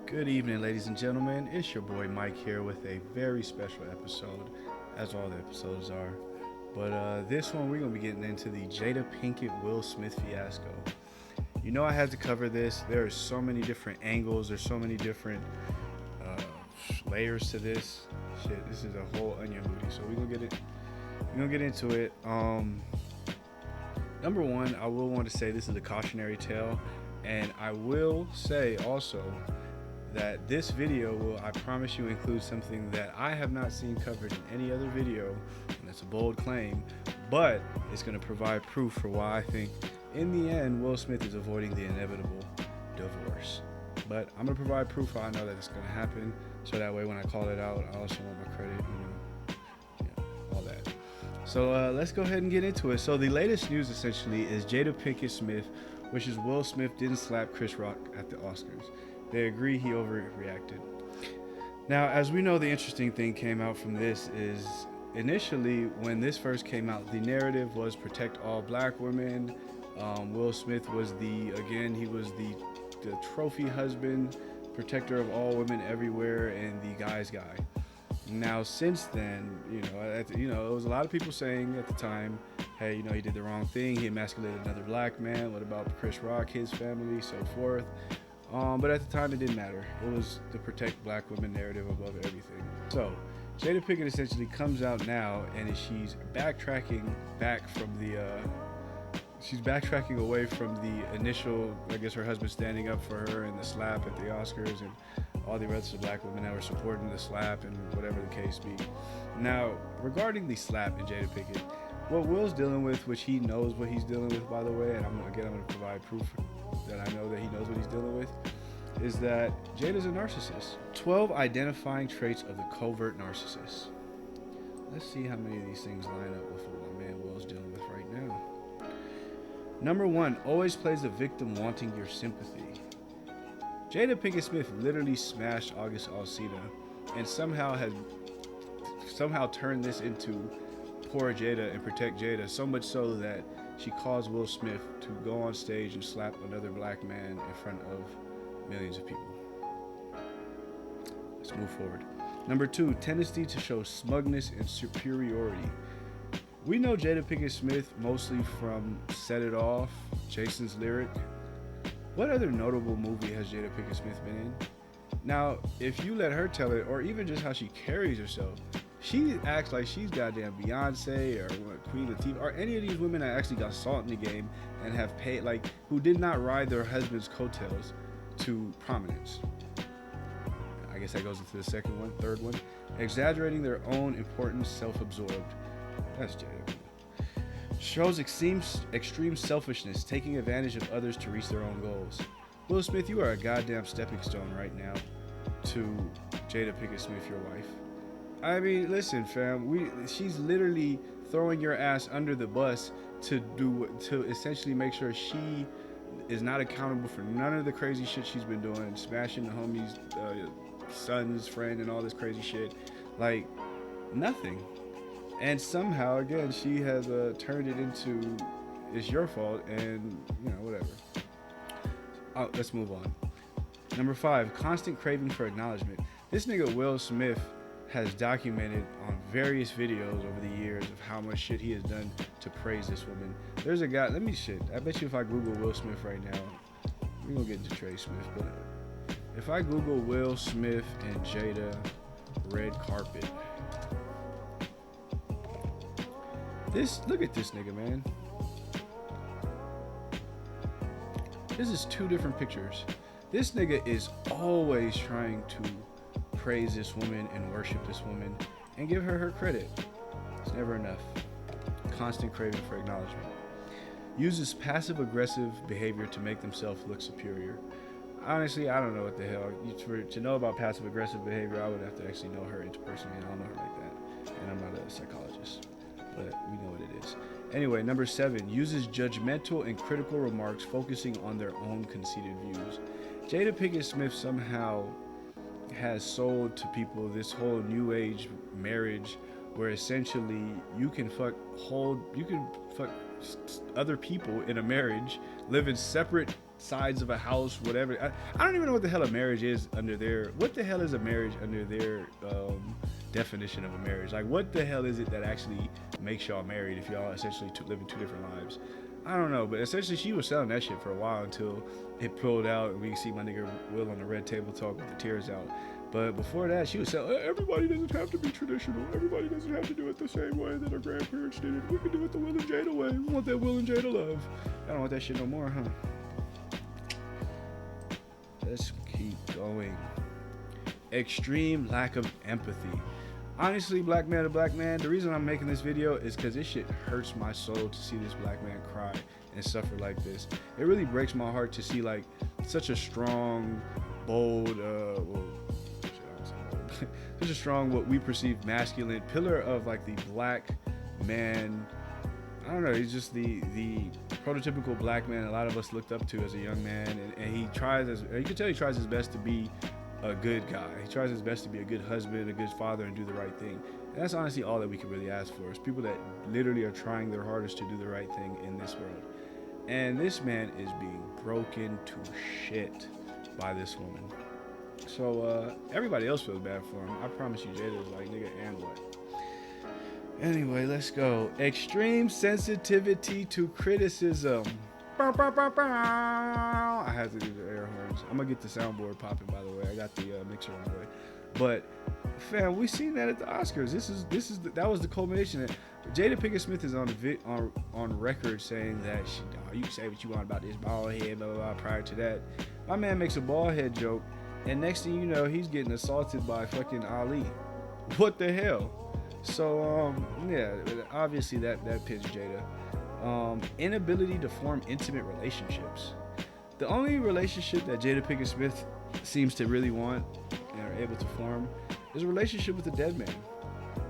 Good evening, ladies and gentlemen. It's your boy Mike here with a very special episode, as all the episodes are. But this one, we're going to be getting into the Jada Pinkett Will Smith fiasco. You know, I had to cover this. There are so many different angles, there's so many different uh, layers to this. Shit, this is a whole onion booty. So we're going to get it. We're going to get into it. Number one, I will want to say this is a cautionary tale. And I will say also that this video will, I promise you, include something that I have not seen covered in any other video, and that's a bold claim, but it's going to provide proof for why I think, in the end, Will Smith is avoiding the inevitable divorce. But I'm going to provide proof how I know that it's going to happen, so that way when I call it out, I also want my credit, all that. So let's go ahead and get into it. So the latest news, essentially, is Jada Pinkett Smith, which is Will Smith didn't slap Chris Rock at the Oscars. They agree he overreacted. Now, as we know, the interesting thing came out from this is initially when this first came out, the narrative was protect all black women. Will Smith was he was the trophy husband, protector of all women everywhere, and the guy's guy. Now, since then, there was a lot of people saying at the time, hey, he did the wrong thing. He emasculated another black man. What about Chris Rock, his family, so forth? But at the time, it didn't matter. It was the protect black women narrative above everything. So, Jada Pinkett essentially comes out now, and she's backtracking away from the initial, I guess, her husband standing up for her and the slap at the Oscars and all the rest of the black women that were supporting the slap and whatever the case be. Now, regarding the slap in Jada Pinkett, what Will's dealing with, which he knows what he's dealing with, by the way, and I'm going to provide proof that I know that he knows what he's dealing with, is that Jada's a narcissist. 12 identifying traits of the covert narcissist. Let's see how many of these things line up with what my man Will's dealing with right now. Number one, always plays the victim wanting your sympathy. Jada Pinkett Smith literally smashed August Alsina and somehow turned this into poor Jada and protect Jada, so much so that she caused Will Smith to go on stage and slap another black man in front of millions of people. Let's move forward. Number two, tendency to show smugness and superiority. We know Jada Pinkett Smith mostly from Set It Off, Jason's Lyric. What other notable movie has Jada Pinkett Smith been in? Now, if you let her tell it, or even just how she carries herself, she acts like she's goddamn Beyonce or Queen Latifah or any of these women that actually got salt in the game and have paid, who did not ride their husband's coattails to prominence. I guess that goes into the second one, third one. Exaggerating their own importance, self-absorbed. That's Jada. Shows extreme selfishness, taking advantage of others to reach their own goals. Will Smith, you are a goddamn stepping stone right now to Jada Pinkett Smith, your wife. I mean, listen, fam. She's literally throwing your ass under the bus to essentially make sure she is not accountable for none of the crazy shit she's been doing, smashing the homie's son's friend and all this crazy shit, nothing. And somehow, again, she has turned it into it's your fault, and whatever. Let's move on. Number five, constant craving for acknowledgement. This nigga Will Smith has documented on various videos over the years of how much shit he has done to praise this woman. There's a guy, I bet you if I Google Will Smith right now, we're gonna get into Trey Smith, but if I Google Will Smith and Jada red carpet, look at this nigga, man. This is two different pictures. This nigga is always trying to praise this woman and worship this woman and give her credit. It's never enough. Constant craving for acknowledgement. Uses passive-aggressive behavior to make themselves look superior. Honestly, I don't know what the hell. To know about passive-aggressive behavior, I would have to actually know her interpersonally, and I don't know her like that. And I'm not a psychologist, but we know what it is. Anyway, number seven, uses judgmental and critical remarks focusing on their own conceited views. Jada Pinkett Smith somehow has sold to people this whole new age marriage where essentially you can fuck other people in a marriage, live in separate sides of a house, whatever. I don't even know what the hell a marriage is under their. What the hell is a marriage under their definition of a marriage? Like, what the hell is it that actually makes y'all married if y'all essentially living two different lives? I don't know, but essentially she was selling that shit for a while until it pulled out, and we can see my nigga Will on the red table talk with the tears out. But before that, she was selling, everybody doesn't have to be traditional. Everybody doesn't have to do it the same way that our grandparents did it. We can do it the Will and Jada way. We want that Will and Jada love. I don't want that shit no more, huh? Let's keep going. Extreme lack of empathy. Honestly, black man to black man, the reason I'm making this video is because this shit hurts my soul to see this black man cry and suffer like this. It really breaks my heart to see like such a strong, bold, such a strong, what we perceive masculine pillar of like the black man. I don't know, he's just the prototypical black man a lot of us looked up to as a young man, and he tries, as you can tell, he tries his best to be a good guy. He tries his best to be a good husband, a good father, and do the right thing. And that's honestly all that we can really ask for, is people that literally are trying their hardest to do the right thing in this world. And this man is being broken to shit by this woman. So everybody else feels bad for him. I promise you, Jada is like, nigga, and what? Anyway, let's go. Extreme sensitivity to criticism. I have to do the air horns. I'm gonna get the soundboard popping, by the way. I got the mixer on the way. But fam, we seen that at the Oscars. That was the culmination. Jada Pinkett Smith is on record saying that you can say what you want about this bald head, blah, blah, blah. Prior to that, my man makes a bald head joke, and next thing you know, he's getting assaulted by fucking Ali. What the hell? So yeah, obviously that pins Jada. Inability to form intimate relationships. The only relationship that Jada Pinkett Smith seems to really want and are able to form is a relationship with a dead man.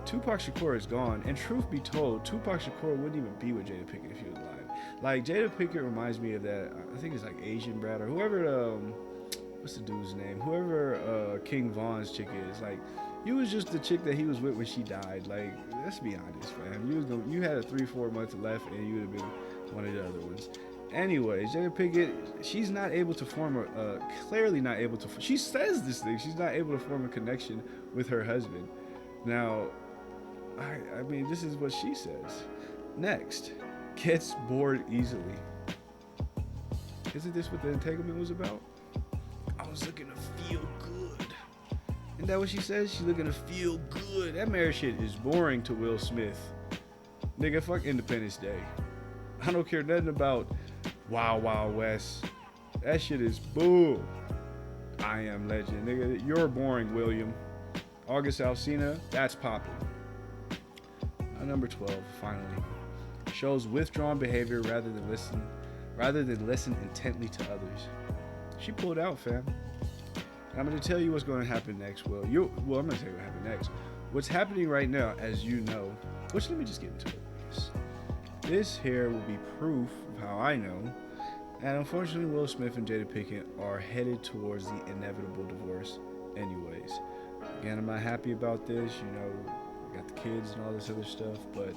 Tupac Shakur is gone, and truth be told, Tupac Shakur wouldn't even be with Jada Pinkett if he was alive. Like, Jada Pinkett reminds me of that, I think it's like Asian Brad or whoever, what's the dude's name? Whoever King Von's chick is. Like, you was just the chick that he was with when she died. Like, let's be honest, fam. You had a 3-4 months left, and you would have been one of the other ones. Anyways, Jada Pinkett, she's not able to form clearly not able to. She says this thing. She's not able to form a connection with her husband. Now, I mean, this is what she says. Next, gets bored easily. Isn't this what the entanglement was about? I was looking to feel good. Isn't that what she says? She's looking to feel good. That marriage shit is boring to Will Smith. Nigga, fuck Independence Day. I don't care nothing about Wild Wild West. That shit is boo. I Am Legend. Nigga, you're boring, William. August Alsina, that's popping. Number 12, finally. Shows withdrawn behavior rather than listen intently to others. She pulled out, fam. And I'm going to tell you what's going to happen next, Will. I'm going to tell you what happened next. What's happening right now, as you know, which let me just get into it. This here will be proof of how I know. And unfortunately, Will Smith and Jada Pinkett are headed towards the inevitable divorce anyways. Again, I'm not happy about this. You know, we got the kids and all this other stuff, but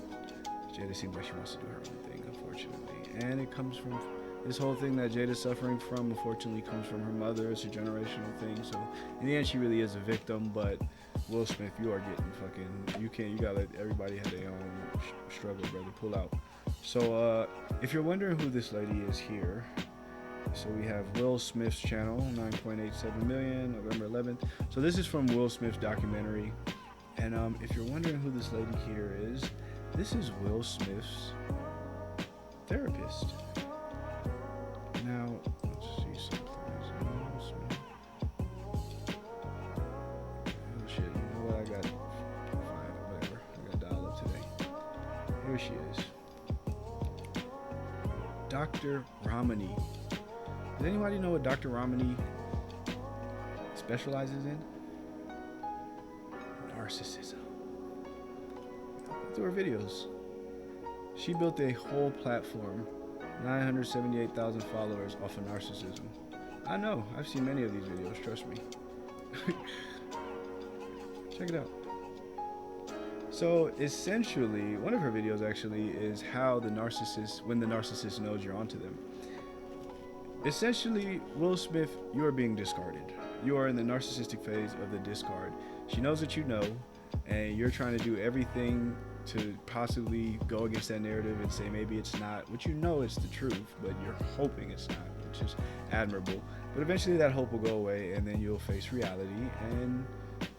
Jada seems like she wants to do her own thing, unfortunately. And it comes from this whole thing that Jada's suffering from, unfortunately, comes from her mother. It's a generational thing. So in the end, she really is a victim. But Will Smith, you are getting fucking. You gotta let everybody have their own struggle, brother. Pull out. So if you're wondering who this lady is here, so we have Will Smith's channel, 9.87 million, November 11th. So this is from Will Smith's documentary. And if you're wondering who this lady here is, this is Will Smith's therapist. Now, let's see something. Oh shit, you know what? I got fine, whatever. I got dial up today. Here she is. Dr. Ramni. Does anybody know what Dr. Ramni specializes in? Narcissism. Through her videos. She built a whole platform, 978,000 followers off of narcissism. I know, I've seen many of these videos, trust me. Check it out. So essentially, one of her videos actually is how when the narcissist knows you're onto them. Essentially, Will Smith, you are being discarded. You are in the narcissistic phase of the discard. She knows that you know, and you're trying to do everything to possibly go against that narrative and say maybe it's not what you know it's the truth, but you're hoping it's not, which is admirable. But eventually that hope will go away, and then you'll face reality, and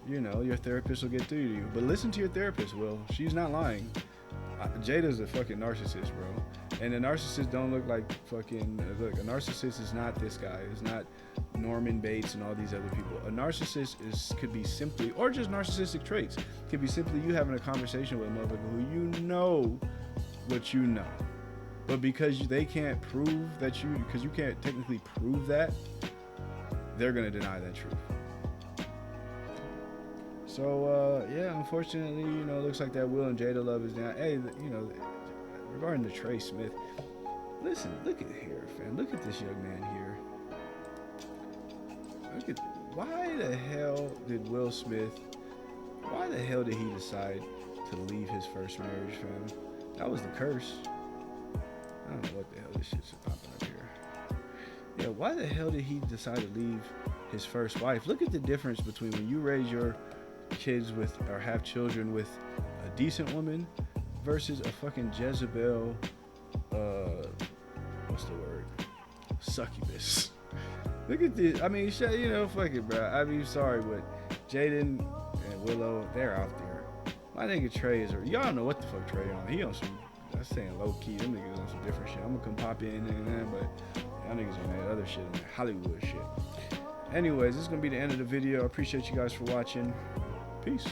you know your therapist will get through to you. But listen to your therapist, Will. She's not lying. Jada's a fucking narcissist, bro. And a narcissist don't look like fucking. Look, a narcissist is not this guy. It's not Norman Bates and all these other people. A narcissist could be simply, or just narcissistic traits. Could be simply you having a conversation with a motherfucker who you know what you know, but because they can't prove that because you can't technically prove that, they're gonna deny that truth. So yeah, unfortunately, you know, it looks like that Will and Jada love is down. Hey, you know, regarding the Trey Smith, listen, look at here, fam. Look at this young man here. Look at, why the hell did Will Smith? Why the hell did he decide to leave his first marriage, fam? That was the curse. I don't know what the hell this shit's popping up here. Yeah, why the hell did he decide to leave his first wife? Look at the difference between when you raise your kids with or have children with a decent woman versus a fucking Jezebel, what's the word? Succubus. Look at this. I mean, you know, fuck it, bro. I mean, sorry, but Jaden and Willow, they're out there. My nigga Trey is, y'all know what the fuck Trey on. He on some, I'm saying low key. Them niggas on some different shit. I'm gonna come pop in and that, but y'all niggas on that other shit, that Hollywood shit. Anyways, this is gonna be the end of the video. I appreciate you guys for watching. Peace.